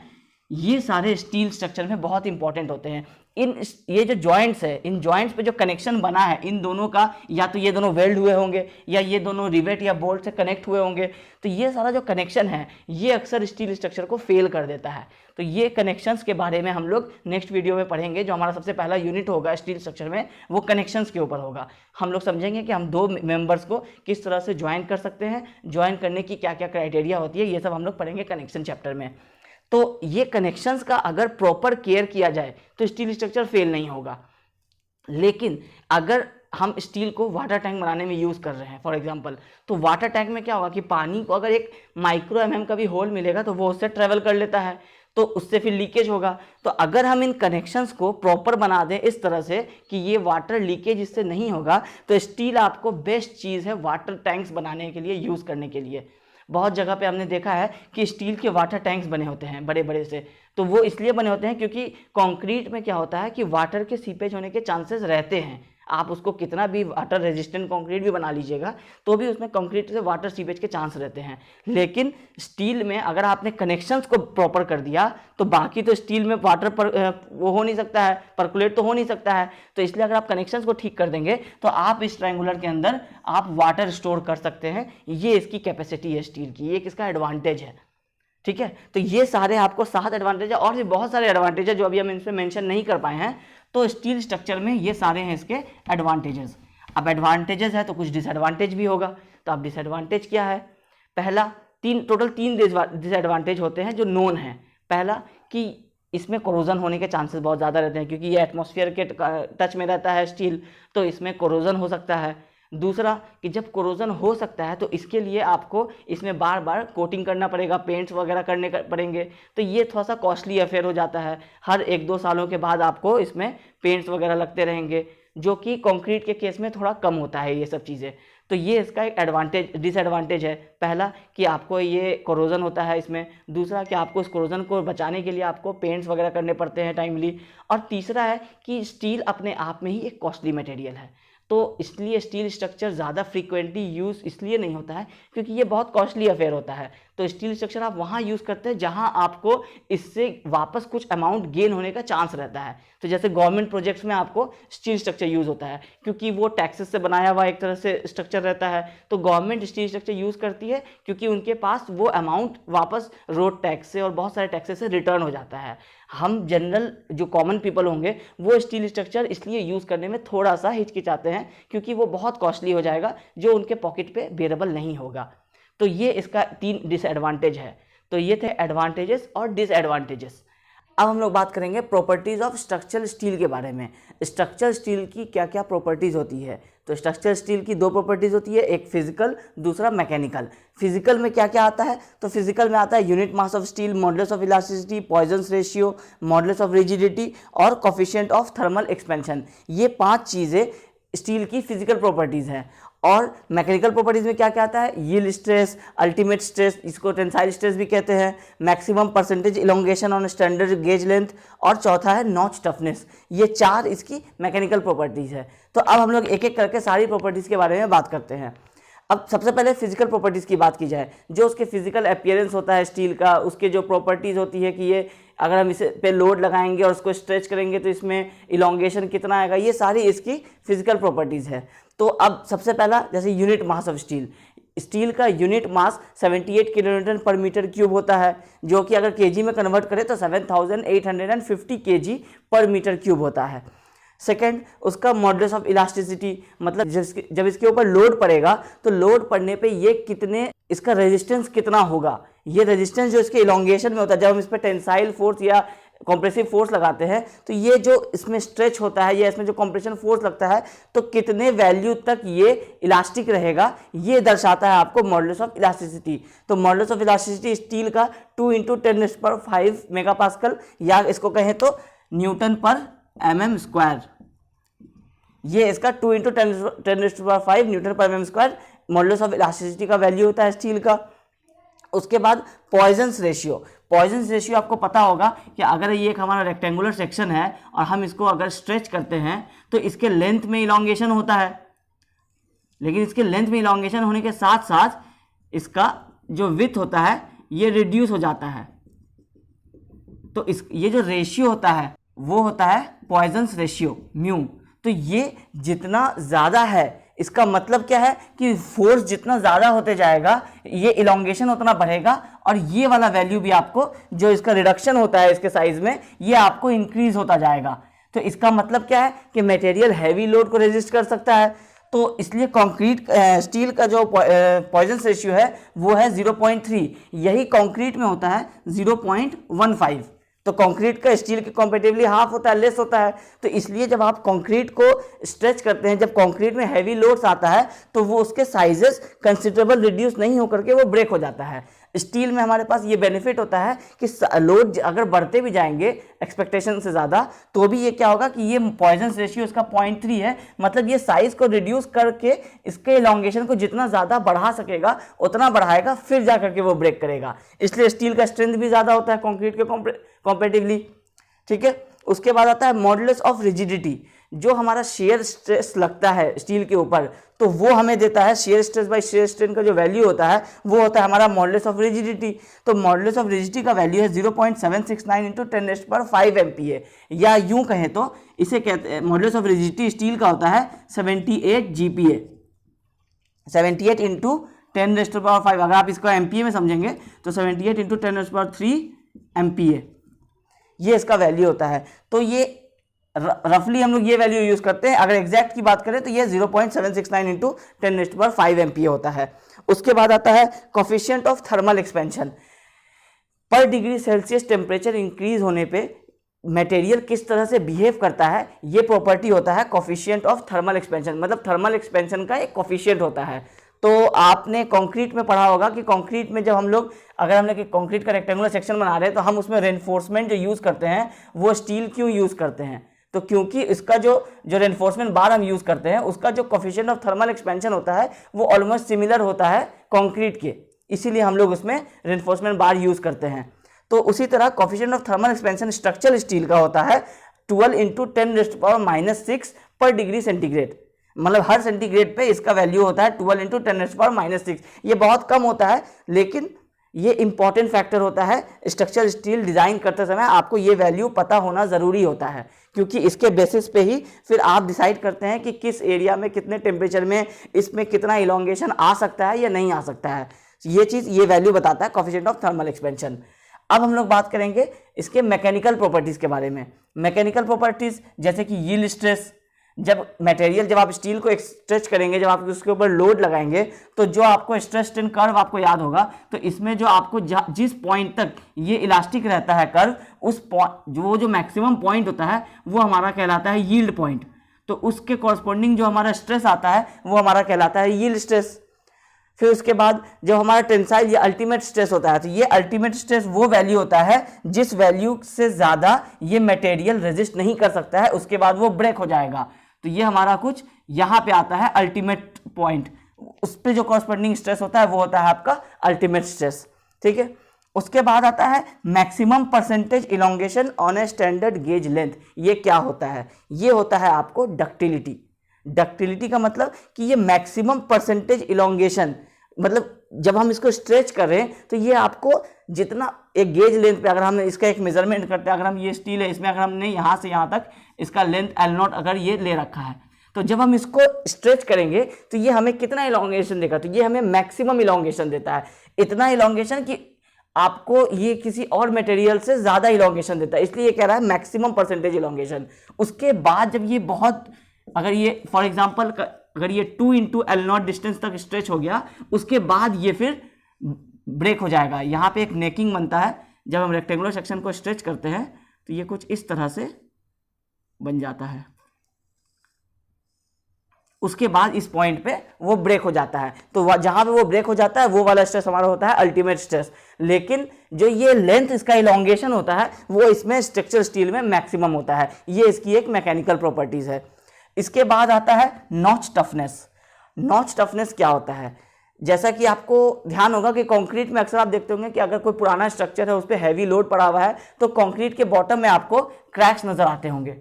ये सारे स्टील स्ट्रक्चर में बहुत इंपॉर्टेंट होते हैं। ये जो जॉइंट्स है, इन जॉइंट्स पे जो कनेक्शन बना है इन दोनों का, या तो ये दोनों वेल्ड हुए होंगे या ये दोनों रिवेट या बोल्ट से कनेक्ट हुए होंगे, तो ये सारा जो कनेक्शन है ये अक्सर स्टील स्ट्रक्चर को फेल कर देता है। तो ये कनेक्शंस के बारे में हम लोग नेक्स्ट वीडियो में पढ़ेंगे। जो हमारा सबसे पहला यूनिट होगा स्टील स्ट्रक्चर में वो कनेक्शंस के ऊपर होगा। हम लोग समझेंगे कि हम 2 मेंबर्स को किस तरह से ज्वाइन कर सकते हैं, ज्वाइन करने की क्या क्या क्राइटेरिया होती है, ये सब हम लोग पढ़ेंगे कनेक्शन चैप्टर में। तो ये कनेक्शंस का अगर प्रॉपर केयर किया जाए तो स्टील स्ट्रक्चर फेल नहीं होगा। लेकिन अगर हम स्टील को वाटर टैंक बनाने में यूज़ कर रहे हैं फॉर एग्जांपल, तो वाटर टैंक में क्या होगा कि पानी को अगर एक माइक्रो mm का भी होल मिलेगा तो वो उससे ट्रेवल कर लेता है, तो उससे फिर लीकेज होगा। तो अगर हम इन कनेक्शंस को प्रॉपर बना दें इस तरह से कि ये वाटर लीकेज इससे नहीं होगा, तो स्टील आपको बेस्ट चीज़ है वाटर टैंक्स बनाने के लिए, यूज़ करने के लिए। बहुत जगह पे हमने देखा है कि स्टील के वाटर टैंक्स बने होते हैं बड़े बड़े से, तो वो इसलिए बने होते हैं क्योंकि कंक्रीट में क्या होता है कि वाटर के सीपेज होने के चांसेस रहते हैं। आप उसको कितना भी वाटर रेजिस्टेंट कंक्रीट भी बना लीजिएगा तो भी उसमें कंक्रीट से वाटर सीपेज के चांस रहते हैं। लेकिन स्टील में अगर आपने कनेक्शंस को प्रॉपर कर दिया तो बाकी तो स्टील में वाटर पर वो हो नहीं सकता है, परकुलेट तो हो नहीं सकता है। तो इसलिए अगर आप कनेक्शंस को ठीक कर देंगे तो आप इस ट्रायंगुलर के अंदर आप वाटर स्टोर कर सकते हैं। ये इसकी कैपेसिटी है स्टील की, ये इसका एडवांटेज है। ठीक है, तो ये सारे आपको 7 एडवांटेज है, और भी बहुत सारे एडवांटेज है जो अभी हम इनमें मेंशन नहीं कर पाए हैं। तो स्टील स्ट्रक्चर में ये सारे हैं इसके एडवांटेजेस। अब एडवांटेजेस है तो कुछ डिसएडवांटेज भी होगा। तो अब डिसएडवांटेज क्या है? पहला टोटल 3 डिसएडवांटेज होते हैं जो नोन है। पहला कि इसमें कोरोजन होने के चांसेस बहुत ज़्यादा रहते हैं, क्योंकि ये एटमॉस्फेयर के टच में रहता है स्टील, तो इसमें कोरोजन हो सकता है। दूसरा कि जब कोरोजन हो सकता है तो इसके लिए आपको इसमें बार बार कोटिंग करना पड़ेगा, पेंट्स वगैरह करने पड़ेंगे, तो ये थोड़ा सा कॉस्टली अफेयर हो जाता है। हर 1-2 सालों के बाद आपको इसमें पेंट्स वगैरह लगते रहेंगे, जो कि कंक्रीट के केस में थोड़ा कम होता है ये सब चीज़ें। तो ये इसका एक डिसएडवांटेज है। पहला कि आपको ये कोरोजन होता है इसमें, दूसरा कि आपको इस कोरोजन को बचाने के लिए आपको पेंट्स वगैरह करने पड़ते हैं टाइमली, और तीसरा है कि स्टील अपने आप में ही एक कॉस्टली मटेरियल है। तो इसलिए स्टील स्ट्रक्चर ज़्यादा फ्रीक्वेंटली यूज़ इसलिए नहीं होता है क्योंकि ये बहुत कॉस्टली अफेयर होता है। तो स्टील स्ट्रक्चर आप वहाँ यूज़ करते हैं जहाँ आपको इससे वापस कुछ अमाउंट गेन होने का चांस रहता है। तो जैसे गवर्नमेंट प्रोजेक्ट्स में आपको स्टील स्ट्रक्चर यूज़ होता है क्योंकि वो टैक्सेस से बनाया हुआ एक तरह से स्ट्रक्चर रहता है। तो गवर्नमेंट स्टील स्ट्रक्चर यूज़ करती है क्योंकि उनके पास वो अमाउंट वापस रोड टैक्स से और बहुत सारे टैक्सेस से रिटर्न हो जाता है। हम जनरल जो कॉमन पीपल होंगे वो स्टील स्ट्रक्चर इसलिए यूज़ करने में थोड़ा सा हिचकिचाते हैं क्योंकि वो बहुत कॉस्टली हो जाएगा जो उनके पॉकेट पे बेरेबल नहीं होगा। तो ये इसका 3 डिसएडवांटेज है। तो ये थे एडवांटेजेस और डिसएडवांटेजेस। अब हम लोग बात करेंगे प्रॉपर्टीज़ ऑफ स्ट्रक्चरल स्टील के बारे में। स्ट्रक्चरल स्टील की क्या क्या प्रॉपर्टीज़ होती है। तो स्ट्रक्चरल स्टील की 2 प्रॉपर्टीज़ होती है, एक फिजिकल, दूसरा मैकेनिकल। फिजिकल में क्या क्या आता है, तो फिजिकल में आता है unit mass of steel, modulus of elasticity, Poisson's ratio, modulus of rigidity और कोफिशिएंट ऑफ थर्मल एक्सपेंशन। ये 5 चीज़ें स्टील की फिजिकल प्रॉपर्टीज़ हैं। और मैकेनिकल प्रॉपर्टीज़ में क्या क्या आता है, यील्ड स्ट्रेस, अल्टीमेट स्ट्रेस, इसको टेंसाइल स्ट्रेस भी कहते हैं, maximum percentage elongation on standard gauge length, और चौथा है नॉच टफनेस। ये 4 इसकी मैकेनिकल प्रॉपर्टीज़ है। तो अब हम लोग एक एक करके सारी प्रॉपर्टीज़ के बारे में बात करते हैं। अब सबसे पहले फिजिकल प्रॉपर्टीज़ की बात की जाए, जो उसके फिजिकल अपीयरेंस होता है स्टील का, उसके जो प्रॉपर्टीज़ होती है कि ये अगर हम इसे पे लोड लगाएंगे और उसको स्ट्रेच करेंगे तो इसमें इलोंगेशन कितना आएगा, ये सारी इसकी फिजिकल प्रॉपर्टीज़ है। तो अब सबसे पहला जैसे unit mass of steel, steel का यूनिट मास 78 किलोन्यूटन पर मीटर क्यूब होता है, जो कि अगर केजी में कन्वर्ट करें तो 7850 केजी पर मीटर क्यूब होता है। सेकेंड, उसका मॉडुलस ऑफ इलास्टिसिटी, मतलब जब इसके ऊपर लोड पड़ेगा तो लोड पड़ने पे ये कितने, इसका रेजिस्टेंस कितना होगा। ये रेजिस्टेंस जो इसके इलोंगेशन में होता है, जब हम इस पर टेंसाइल फोर्स या कॉम्प्रेसिव फोर्स लगाते हैं तो ये जो इसमें स्ट्रेच होता है या इसमें जो कॉम्प्रेशन फोर्स लगता है तो कितने वैल्यू तक ये इलास्टिक रहेगा, ये दर्शाता है आपको मॉडुलस ऑफ इलास्टिसिटी। तो मॉडुलस ऑफ इलास्टिसिटी स्टील का 2 × 10⁵ मेगापास्कल, या इसको कहें तो न्यूटन पर mm²। ये इसका 2 × 10⁵ न्यूटन पर mm² मॉडुलस ऑफ इलास्टिसिटी का वैल्यू होता है स्टील का। उसके बाद पॉइजन्स रेशियो। पॉइजन्स रेशियो आपको पता होगा कि अगर ये एक हमारा रेक्टेंगुलर सेक्शन है और हम इसको अगर स्ट्रेच करते हैं तो इसके लेंथ में इलोंगेशन होता है, लेकिन इसके लेंथ में इलोंगेशन होने के साथ साथ इसका जो विड्थ होता है ये रिड्यूस हो जाता है। तो ये जो रेशियो होता है वो होता है पॉइजन्स रेशियो, म्यू। तो ये जितना ज़्यादा है, इसका मतलब क्या है कि फोर्स जितना ज़्यादा होते जाएगा ये इलोंगेशन उतना बढ़ेगा, और ये वाला वैल्यू भी आपको, जो इसका रिडक्शन होता है इसके साइज में, ये आपको इंक्रीज होता जाएगा। तो इसका मतलब क्या है कि मटेरियल हैवी लोड को रेजिस्ट कर सकता है। तो इसलिए कंक्रीट स्टील का जो पॉइजन्स रेशियो है वो है 0.3, यही कंक्रीट में होता है 0.15। तो कंक्रीट का स्टील के कंपैरेटिवली हाफ होता है, लेस होता है। तो इसलिए जब आप कंक्रीट को स्ट्रेच करते हैं, जब कंक्रीट में हैवी लोड्स आता है तो वो उसके साइजेस कंसिडरेबल रिड्यूस नहीं होकर के वो ब्रेक हो जाता है। स्टील में हमारे पास ये बेनिफिट होता है कि लोड अगर बढ़ते भी जाएंगे एक्सपेक्टेशन से ज़्यादा, तो भी ये क्या होगा कि ये पॉइजन्स रेशियो इसका 0.3 है, मतलब ये साइज को रिड्यूस करके इसके इलोंगेशन को जितना ज़्यादा बढ़ा सकेगा उतना बढ़ाएगा, फिर जा करके वो ब्रेक करेगा। इसलिए स्टील का स्ट्रेंथ भी ज़्यादा होता है कंक्रीट के कंपैरेटिवली। ठीक है, उसके बाद आता है मॉडुलस ऑफ रिजिडिटी। जो हमारा शेयर स्ट्रेस लगता है स्टील के ऊपर तो वो हमें देता है, shear stress by shear strain का जो वैल्यू होता है वो होता है हमारा मॉडुलस ऑफ रिजिडिटी। तो मॉडुलस ऑफ रिजिडिटी का वैल्यू है 0.769 × 10⁵ MPa, या यूं कहें तो इसे कहते हैं मॉडुलस ऑफ रिजिडिटी स्टील का होता है 78 GPa, 78 × 10⁵। अगर आप इसको MPa में समझेंगे तो 78 × 10⁵ MPa, ये इसका वैल्यू होता है। तो ये रफली हम लोग ये वैल्यू यूज करते हैं। अगर एग्जैक्ट की बात करें तो ये 0.769 × 10⁵ MPa होता है। उसके बाद आता है कोफिशिएंट ऑफ थर्मल एक्सपेंशन। पर डिग्री सेल्सियस टेम्परेचर इंक्रीज होने पे मटेरियल किस तरह से बिहेव करता है, ये प्रॉपर्टी होता है कोफिशिएंट ऑफ थर्मल एक्सपेंशन। मतलब थर्मल एक्सपेंशन का एक कोफिशिएंट होता है। तो आपने कंक्रीट में पढ़ा होगा कि कंक्रीट में जब हम लोग, अगर हमने कंक्रीट का रेक्टेंगुलर सेक्शन बना रहे हैं तो हम उसमें रेनफोर्समेंट जो यूज़ करते हैं वो स्टील क्यों यूज़ करते हैं, तो क्योंकि इसका जो रेनफोर्समेंट बार हम यूज़ करते हैं उसका जो कोफिशिएंट ऑफ थर्मल एक्सपेंशन होता है वो ऑलमोस्ट सिमिलर होता है कंक्रीट के, इसीलिए हम लोग उसमें रेनफोर्समेंट बार यूज़ करते हैं। तो उसी तरह coefficient of thermal expansion structural steel का होता है 12 × 10⁻⁻⁶ पर डिग्री सेंटीग्रेड। मतलब हर सेंटीग्रेड पे इसका वैल्यू होता है 12 × 10⁻⁻⁶। ये बहुत कम होता है, लेकिन ये इंपॉर्टेंट फैक्टर होता है स्ट्रक्चरल स्टील डिज़ाइन करते समय। आपको ये वैल्यू पता होना ज़रूरी होता है, क्योंकि इसके बेसिस पे ही फिर आप डिसाइड करते हैं कि किस एरिया में कितने टेम्परेचर में इसमें कितना इलोंगेशन आ सकता है या नहीं आ सकता है। ये चीज़, ये वैल्यू बताता है कोएफिशिएंट ऑफ थर्मल एक्सपेंशन। अब हम लोग बात करेंगे इसके मैकेनिकल प्रॉपर्टीज़ के बारे में। मैकेनिकल प्रॉपर्टीज़ जैसे कि यील्ड स्ट्रेस, जब मटेरियल, जब आप स्टील को स्ट्रेच करेंगे, जब आप उसके ऊपर लोड लगाएंगे, तो जो आपको स्ट्रेस स्ट्रेन कर्व आपको याद होगा, तो इसमें जो आपको जिस पॉइंट तक ये इलास्टिक रहता है कर्व, उस पॉइंट जो मैक्सिमम पॉइंट होता है वो हमारा कहलाता है यील्ड पॉइंट। तो उसके कॉरस्पॉन्डिंग जो हमारा स्ट्रेस आता है वो हमारा कहलाता है यील्ड स्ट्रेस। फिर उसके बाद जब हमारा टेंसाइल या अल्टीमेट स्ट्रेस होता है, तो ये अल्टीमेट स्ट्रेस वो वैल्यू होता है जिस वैल्यू से ज़्यादा ये मटेरियल रेजिस्ट नहीं कर सकता है, उसके बाद वो ब्रेक हो जाएगा। तो ये हमारा कुछ यहाँ पे आता है अल्टीमेट पॉइंट, उस पर जो कॉरस्पॉन्डिंग स्ट्रेस होता है वो होता है आपका अल्टीमेट स्ट्रेस। ठीक है, उसके बाद आता है maximum percentage elongation on a standard gauge length. ये क्या होता है? ये होता है आपको डक्टिलिटी। डक्टिलिटी का मतलब कि ये मैक्सिमम परसेंटेज इलोंगेशन, मतलब जब हम इसको स्ट्रेच कर रहे हैं तो ये आपको जितना एक गेज लेंथ पे, अगर हम इसका एक मेजरमेंट करते हैं, अगर हम ये स्टील है, इसमें अगर हमने यहाँ से यहाँ तक इसका लेंथ L0 अगर ये ले रखा है, तो जब हम इसको स्ट्रेच करेंगे तो ये हमें कितना इलोंगेशन देगा? तो ये हमें मैक्सिमम इलोंगेशन देता है। इतना इलोंगेशन कि आपको ये किसी और मटेरियल से ज़्यादा इलोंगेशन देता है, इसलिए ये कह रहा है मैक्सिमम परसेंटेज इलोंगेशन। उसके बाद जब ये बहुत, अगर ये फॉर एग्जांपल अगर ये 2 × L0 डिस्टेंस तक स्ट्रेच हो गया, उसके बाद ये फिर ब्रेक हो जाएगा। यहाँ पे एक नेकिंग बनता है, जब हम रेक्टेंगुलर सेक्शन को स्ट्रेच करते हैं तो ये कुछ इस तरह से बन जाता है। उसके बाद इस पॉइंट पे वो ब्रेक हो जाता है, तो जहाँ पे वो ब्रेक हो जाता है वो वाला स्ट्रेस हमारा होता है अल्टीमेट स्ट्रेस। लेकिन जो ये लेंथ इसका इलोंगेशन होता है वो इसमें स्ट्रक्चर स्टील में मैक्सिमम होता है। ये इसकी एक मैकेनिकल प्रॉपर्टीज़ है। इसके बाद आता है नॉच टफनेस। नॉच टफनेस क्या होता है? जैसा कि आपको ध्यान होगा कि कंक्रीट में अक्सर आप देखते होंगे कि अगर कोई पुराना स्ट्रक्चर है, उस पर हैवी लोड पड़ा हुआ है, तो कंक्रीट के बॉटम में आपको क्रैक्स नज़र आते होंगे।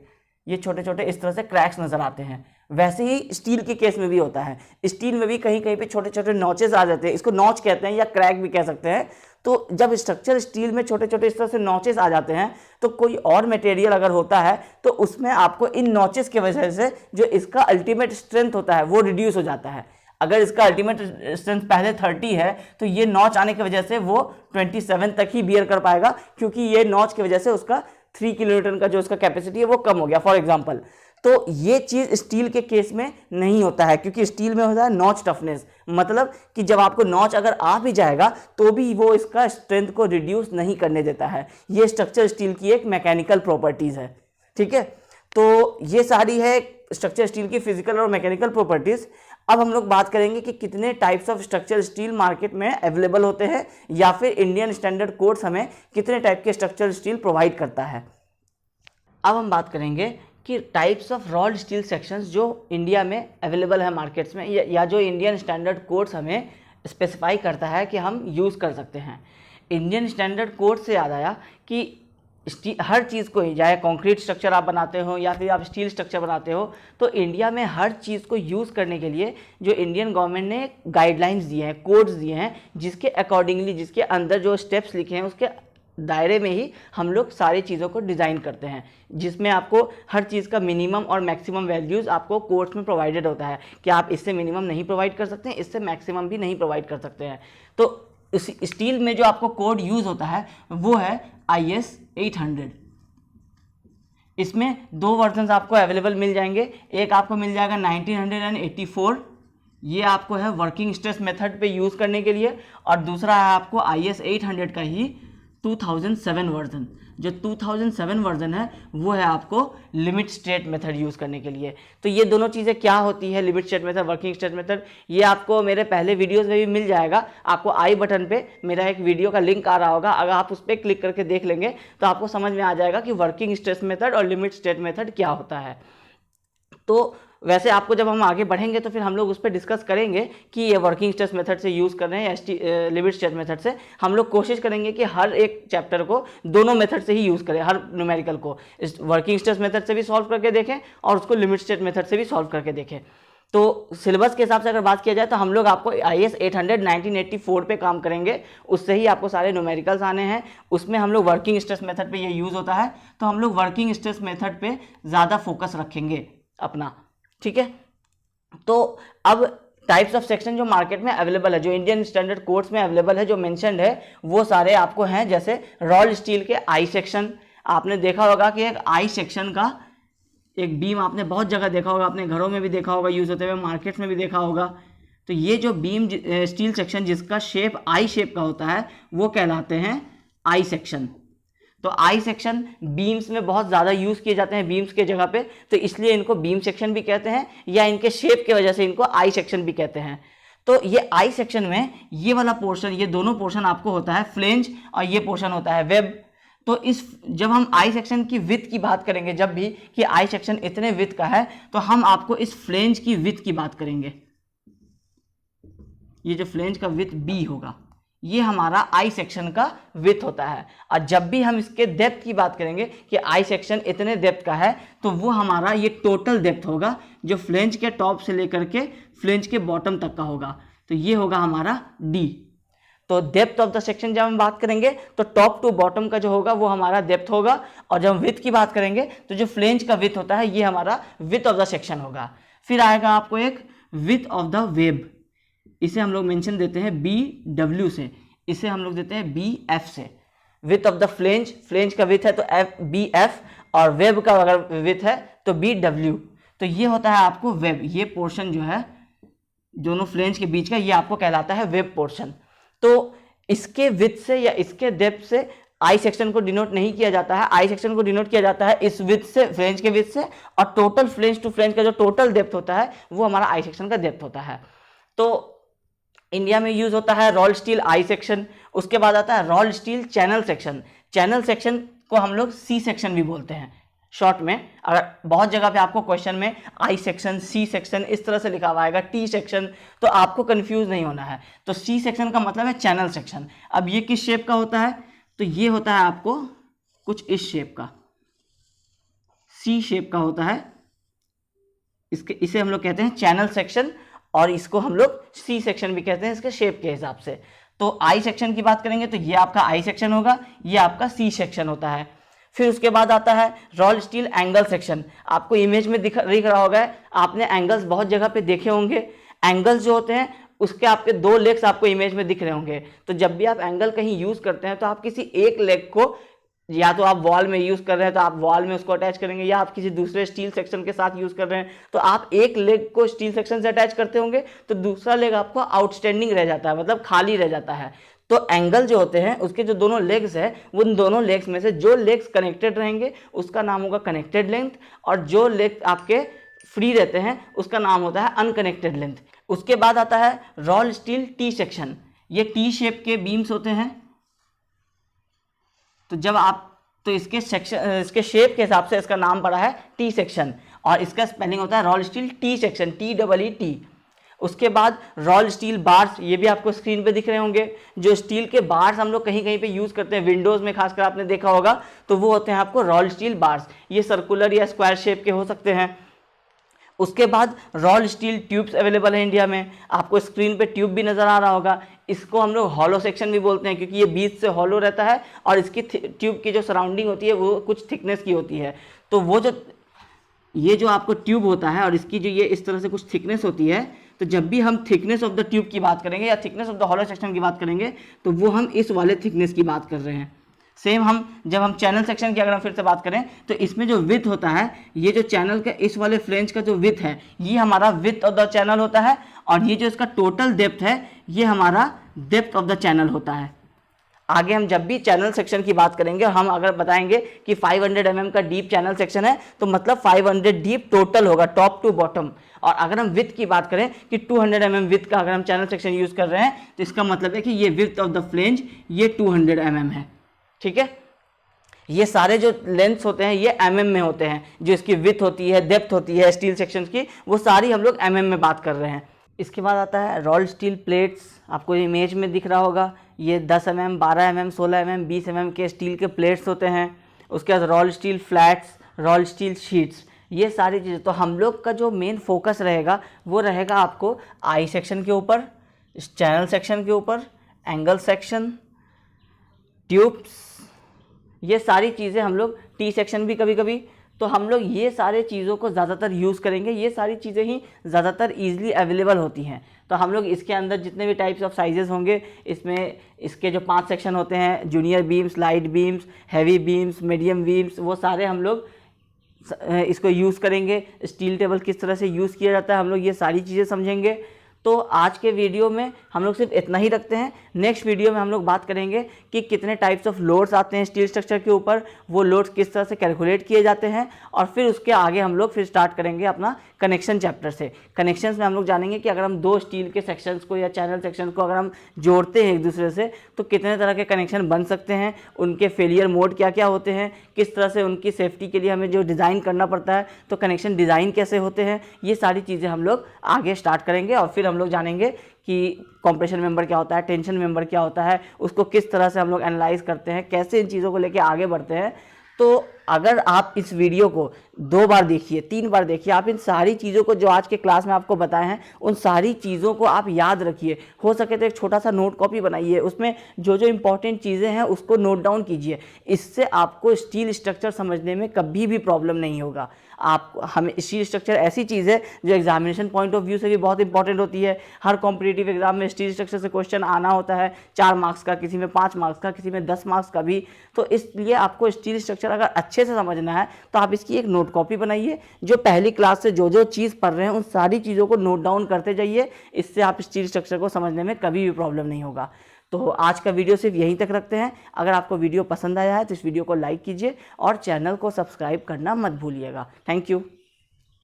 ये छोटे छोटे इस तरह से क्रैक्स नज़र आते हैं। वैसे ही स्टील के केस में भी होता है। स्टील में भी कहीं कहीं पे छोटे छोटे नॉचेस आ जाते हैं, इसको नॉच कहते हैं या क्रैक भी कह सकते हैं। तो जब स्ट्रक्चर स्टील में छोटे छोटे इस तरह से नॉचेस आ जाते हैं, तो कोई और मटेरियल अगर होता है तो उसमें आपको इन नॉचेस की वजह से जो इसका अल्टीमेट स्ट्रेंथ होता है वो रिड्यूस हो जाता है। अगर इसका अल्टीमेट स्ट्रेंथ पहले 30 है, तो ये नॉच आने की वजह से वो 27 तक ही बियर कर पाएगा, क्योंकि ये नॉच की वजह से उसका 3 किलोन्यूटन का जो उसका कैपेसिटी है वो कम हो गया फॉर एग्जांपल। तो ये चीज़ स्टील के केस में नहीं होता है, क्योंकि स्टील में होता है नॉच टफनेस, मतलब कि जब आपको नॉच अगर आ भी जाएगा तो भी वो इसका स्ट्रेंथ को रिड्यूस नहीं करने देता है। ये स्ट्रक्चर स्टील की एक मैकेनिकल प्रॉपर्टीज़ है। ठीक है, तो ये सारी है स्ट्रक्चर स्टील की फिजिकल और मैकेनिकल प्रॉपर्टीज़। अब हम लोग बात करेंगे कि कितने types of structure steel market में अवेलेबल होते हैं, या फिर इंडियन स्टैंडर्ड कोड्स हमें कितने टाइप के स्ट्रक्चर स्टील प्रोवाइड करता है। अब हम बात करेंगे कि टाइप्स ऑफ रॉल्ड स्टील सेक्शंस जो इंडिया में अवेलेबल है मार्केट्स में, या जो इंडियन स्टैंडर्ड कोड्स हमें स्पेसिफाई करता है कि हम यूज़ कर सकते हैं। इंडियन स्टैंडर्ड कोड से याद आया कि हर चीज़ को ही, चाहे कंक्रीट स्ट्रक्चर आप बनाते हो या फिर आप स्टील स्ट्रक्चर बनाते हो, तो इंडिया में हर चीज़ को यूज़ करने के लिए जो इंडियन गवर्नमेंट ने गाइडलाइंस दिए हैं, कोड्स दिए हैं, जिसके अकॉर्डिंगली, जिसके अंदर जो स्टेप्स लिखे हैं उसके दायरे में ही हम लोग सारी चीज़ों को डिज़ाइन करते हैं, जिसमें आपको हर चीज़ का मिनिमम और मैक्सिमम वैल्यूज़ आपको कोर्स में प्रोवाइडेड होता है कि आप इससे मिनिमम नहीं प्रोवाइड कर सकते हैं, इससे मैक्सिमम भी नहीं प्रोवाइड कर सकते हैं। तो इस स्टील में जो आपको कोड यूज़ होता है वो है IS 800। इसमें 2 वर्जन आपको अवेलेबल मिल जाएंगे। एक आपको मिल जाएगा 1984, ये आपको है वर्किंग स्ट्रेस मेथड पे यूज़ करने के लिए, और दूसरा है आपको IS 800 का ही 2007 वर्जन। जो 2007 वर्जन है वो है आपको लिमिट स्टेट मेथड यूज़ करने के लिए। तो ये दोनों चीज़ें क्या होती है, limit state method, working state method, ये आपको मेरे पहले वीडियोस में भी मिल जाएगा। आपको आई बटन पे मेरा एक वीडियो का लिंक आ रहा होगा, अगर आप उस पर क्लिक करके देख लेंगे तो आपको समझ में आ जाएगा कि वर्किंग स्ट्रेस मेथड और लिमिट स्टेट मेथड क्या होता है। तो वैसे आपको जब हम आगे बढ़ेंगे तो फिर हम लोग उस पर डिस्कस करेंगे कि ये वर्किंग स्ट्रेस मेथड से यूज़ कर रहे हैं या लिमिट स्टेट मेथड से। हम लोग कोशिश करेंगे कि हर एक चैप्टर को दोनों मेथड से ही यूज़ करें, हर न्यूमेरिकल को वर्किंग स्ट्रेस मेथड से भी सॉल्व करके देखें और उसको लिमिट स्टेट मेथड से भी सॉल्व करके देखें। तो सिलेबस के हिसाब से अगर बात किया जाए तो हम लोग आपको IAS 800 1984 पे काम करेंगे, उससे ही आपको सारे न्यूमेरिकल्स आने हैं। उसमें हम लोग वर्किंग स्ट्रेस मेथड पे ये यूज़ होता है, तो हम लोग वर्किंग स्ट्रेस मेथड पे ज़्यादा फोकस रखेंगे अपना, ठीक है। तो अब टाइप्स ऑफ सेक्शन जो मार्केट में अवेलेबल है, जो इंडियन स्टैंडर्ड कोड्स में अवेलेबल है, जो मेंशन्ड है, वो सारे आपको हैं। जैसे रॉल्ड स्टील के आई सेक्शन, आपने देखा होगा कि एक आई सेक्शन का एक बीम आपने बहुत जगह देखा होगा, अपने घरों में भी देखा होगा यूज़ होते हुए, मार्केट्स में भी देखा होगा। तो ये जो बीम स्टील सेक्शन जिसका शेप आई शेप का होता है वो कहलाते हैं आई सेक्शन। तो आई सेक्शन बीम्स में बहुत ज़्यादा यूज़ किए जाते हैं बीम्स के जगह पे, तो इसलिए इनको बीम सेक्शन भी कहते हैं, या इनके शेप की वजह से इनको आई सेक्शन भी कहते हैं। तो ये आई सेक्शन में ये वाला पोर्शन, ये दोनों पोर्शन आपको होता है फ्लेंज, और ये पोर्शन होता है वेब। तो इस जब हम आई सेक्शन की विड्थ की बात करेंगे, जब भी कि आई सेक्शन इतने विड्थ का है, तो हम आपको इस फ्लेंज की विड्थ की बात करेंगे। ये जो फ्लेंज का विड्थ बी होगा, ये हमारा आई सेक्शन का विड्थ होता है। और जब भी हम इसके डेप्थ की बात करेंगे कि आई सेक्शन इतने डेप्थ का है, तो वो हमारा ये टोटल डेप्थ होगा, जो फ्लेंज के टॉप से लेकर के फ्लेंज के बॉटम तक का होगा। तो ये होगा हमारा डी। तो डेप्थ ऑफ द सेक्शन जब हम बात करेंगे तो टॉप टू बॉटम का जो होगा वो हमारा डेप्थ होगा, और जब हम विड्थ की बात करेंगे तो जो फ्लेंज का विड्थ होता है ये हमारा विड्थ ऑफ द सेक्शन होगा। फिर आएगा आपको एक विड्थ ऑफ द वेब, इसे हम लोग मेंशन देते हैं BW से, इसे हम लोग देते हैं BF से। Width of the flange, flange का विड्थ है तो BF, और वेब का अगर विड्थ है तो BW। तो ये होता है आपको वेब, ये पोर्शन जो है दोनों फ्लेंज के बीच का, ये आपको कहलाता है वेब पोर्शन। तो इसके विड्थ से या इसके डेप्थ से आई सेक्शन को डिनोट नहीं किया जाता है, आई सेक्शन को डिनोट किया जाता है इस विड्थ से, फ्लेंज के विड्थ से, और टोटल फ्लेंज टू फ्लेंज का जो टोटल डेप्थ होता है वो हमारा आई सेक्शन का डेप्थ होता है। तो इंडिया में यूज होता है रॉल्ड स्टील आई सेक्शन। उसके बाद आता है rolled steel channel section. Channel section को हम लोग सी सेक्शन भी बोलते हैं शॉर्ट में। अगर बहुत जगह पे आपको क्वेश्चन में आई सेक्शन, सी सेक्शन इस तरह से लिखा हुआ आएगा, टी सेक्शन, तो आपको कंफ्यूज नहीं होना है। तो सी सेक्शन का मतलब है चैनल सेक्शन। अब ये किस शेप का होता है, तो ये होता है आपको कुछ इस शेप का, सी शेप का होता है। इसे हम लोग कहते हैं चैनल सेक्शन, और इसको हम लोग सी सेक्शन भी कहते हैं इसके शेप के हिसाब से। तो आई सेक्शन की बात करेंगे तो ये आपका आई सेक्शन होगा, ये आपका सी सेक्शन होता है। फिर उसके बाद आता है रॉल्ड स्टील एंगल सेक्शन। आपको इमेज में दिख रहा होगा, आपने एंगल्स बहुत जगह पे देखे होंगे। एंगल्स जो होते हैं उसके आपके दो लेग्स आपको इमेज में दिख रहे होंगे। तो जब भी आप एंगल कहीं यूज करते हैं तो आप किसी एक लेग को, या तो आप वॉल में यूज कर रहे हैं तो आप वॉल में उसको अटैच करेंगे, या आप किसी दूसरे स्टील सेक्शन के साथ यूज कर रहे हैं तो आप एक लेग को स्टील सेक्शन से अटैच करते होंगे, तो दूसरा लेग आपको आउटस्टैंडिंग रह जाता है, मतलब खाली रह जाता है। तो एंगल जो होते हैं उसके जो दोनों लेग्स है, उन दोनों लेग्स में से जो लेग्स कनेक्टेड रहेंगे उसका नाम होगा कनेक्टेड लेंथ, और जो लेग आपके फ्री रहते हैं उसका नाम होता है अनकनेक्टेड लेंथ। उसके बाद आता है रॉल्ड स्टील टी सेक्शन। ये टी शेप के बीम्स होते हैं। तो जब आप, तो इसके शेप के हिसाब से इसका नाम पड़ा है टी सेक्शन, और इसका स्पेलिंग होता है rolled steel tea section, TEE। उसके बाद रॉल्ड स्टील बार्स, ये भी आपको स्क्रीन पे दिख रहे होंगे। जो स्टील के बार्स हम लोग कहीं कहीं पे यूज़ करते हैं, विंडोज़ में खासकर आपने देखा होगा, तो वो होते हैं आपको रॉल्ड स्टील बार्स। ये सर्कुलर या स्क्वायर शेप के हो सकते हैं। उसके बाद रॉल्ड स्टील ट्यूब्स अवेलेबल है इंडिया में। आपको स्क्रीन पे ट्यूब भी नज़र आ रहा होगा। इसको हम लोग हॉलो सेक्शन भी बोलते हैं, क्योंकि ये बीच से हॉलो रहता है और इसकी ट्यूब की जो सराउंडिंग होती है वो कुछ थिकनेस की होती है। तो वो जो ये जो आपको ट्यूब होता है और इसकी जो ये इस तरह से कुछ थिकनेस होती है, तो जब भी हम थिकनेस ऑफ द ट्यूब की बात करेंगे या thickness of the hollow section की बात करेंगे, तो वो हम इस वाले थिकनेस की बात कर रहे हैं। सेम हम जब हम चैनल सेक्शन की अगर हम फिर से बात करें, तो इसमें जो विड्थ होता है, ये जो चैनल का इस वाले फ्लेंज का जो विड्थ है, ये हमारा विड्थ ऑफ द चैनल होता है, और ये जो इसका टोटल डेप्थ है ये हमारा डेप्थ ऑफ द चैनल होता है। आगे हम जब भी चैनल सेक्शन की बात करेंगे, हम अगर बताएंगे कि 500 mm का डीप चैनल सेक्शन है, तो मतलब 500 डीप टोटल होगा टॉप टू बॉटम। और अगर हम विड्थ की बात करें कि 200 mm विड्थ का अगर हम चैनल सेक्शन यूज़ कर रहे हैं, तो इसका मतलब है कि ये विड्थ ऑफ द फ्लेंज ये 200 mm है। ठीक है, ये सारे जो लेंथ्स होते हैं ये mm में होते हैं। जो इसकी विड्थ होती है, डेप्थ होती है स्टील सेक्शन की, वो सारी हम लोग mm में बात कर रहे हैं। इसके बाद आता है रॉल्ड स्टील प्लेट्स। आपको इमेज में दिख रहा होगा, ये 10 mm, 12 mm, 16 mm, 20 mm के स्टील के प्लेट्स होते हैं। उसके बाद रॉल्ड स्टील फ्लैट्स, रॉल्ड स्टील शीट्स, ये सारी चीज़ें। तो हम लोग का जो मेन फोकस रहेगा वो रहेगा आपको आई सेक्शन के ऊपर, चैनल सेक्शन के ऊपर, एंगल सेक्शन, ट्यूब्स, ये सारी चीज़ें हम लोग, टी सेक्शन भी कभी कभी, तो हम लोग ये सारे चीज़ों को ज़्यादातर यूज़ करेंगे। ये सारी चीज़ें ही ज़्यादातर ईजिली अवेलेबल होती हैं। तो हम लोग इसके अंदर जितने भी टाइप्स ऑफ साइजेस होंगे, इसमें इसके जो 5 सेक्शन होते हैं, junior beams, light beams, heavy beams, medium beams, वो सारे हम लोग इसको यूज़ करेंगे। स्टील टेबल किस तरह से यूज़ किया जाता है, हम लोग ये सारी चीज़ें समझेंगे। तो आज के वीडियो में हम लोग सिर्फ इतना ही रखते हैं। नेक्स्ट वीडियो में हम लोग बात करेंगे कि कितने टाइप्स ऑफ लोड्स आते हैं स्टील स्ट्रक्चर के ऊपर, वो लोड्स किस तरह से कैलकुलेट किए जाते हैं, और फिर उसके आगे हम लोग फिर स्टार्ट करेंगे अपना कनेक्शन चैप्टर से। कनेक्शंस में हम लोग जानेंगे कि अगर हम 2 स्टील के सेक्शंस को या चैनल सेक्शन को अगर हम जोड़ते हैं एक दूसरे से तो कितने तरह के कनेक्शन बन सकते हैं, उनके फेलियर मोड क्या क्या होते हैं, किस तरह से उनकी सेफ्टी के लिए हमें जो डिज़ाइन करना पड़ता है, तो कनेक्शन डिज़ाइन कैसे होते हैं, ये सारी चीज़ें हम लोग आगे स्टार्ट करेंगे। और फिर हम लोग जानेंगे कि कॉम्प्रेशन मेंबर क्या होता है, टेंशन मेंबर क्या होता है, उसको किस तरह से हम लोग एनालाइज करते हैं, कैसे इन चीज़ों को लेके आगे बढ़ते हैं। तो अगर आप इस वीडियो को 2 बार देखिए, 3 बार देखिए, आप इन सारी चीज़ों को जो आज के क्लास में आपको बताए हैं उन सारी चीज़ों को आप याद रखिए। हो सके तो एक छोटा सा नोट कॉपी बनाइए, उसमें जो जो इंपॉर्टेंट चीज़ें हैं उसको नोट डाउन कीजिए। इससे आपको स्टील स्ट्रक्चर समझने में कभी भी प्रॉब्लम नहीं होगा। आप हमें स्टील स्ट्रक्चर ऐसी चीज़ है जो एग्जामिनेशन पॉइंट ऑफ व्यू से भी बहुत इंपॉर्टेंट होती है। हर कॉम्पिटिटिव एग्जाम में स्टील स्ट्रक्चर से क्वेश्चन आना होता है, 4 मार्क्स का, किसी में 5 मार्क्स का, किसी में 10 मार्क्स का भी। तो इसलिए आपको स्टील स्ट्रक्चर अगर अच्छे से समझना है तो आप इसकी एक नोट कॉपी बनाइए। जो पहली क्लास से जो जो चीज़ पढ़ रहे हैं उन सारी चीज़ों को नोट डाउन करते जाइए। इससे आप स्टील स्ट्रक्चर को समझने में कभी भी प्रॉब्लम नहीं होगा। तो आज का वीडियो सिर्फ यहीं तक रखते हैं। अगर आपको वीडियो पसंद आया है तो इस वीडियो को लाइक कीजिए और चैनल को सब्सक्राइब करना मत भूलिएगा। Thank you.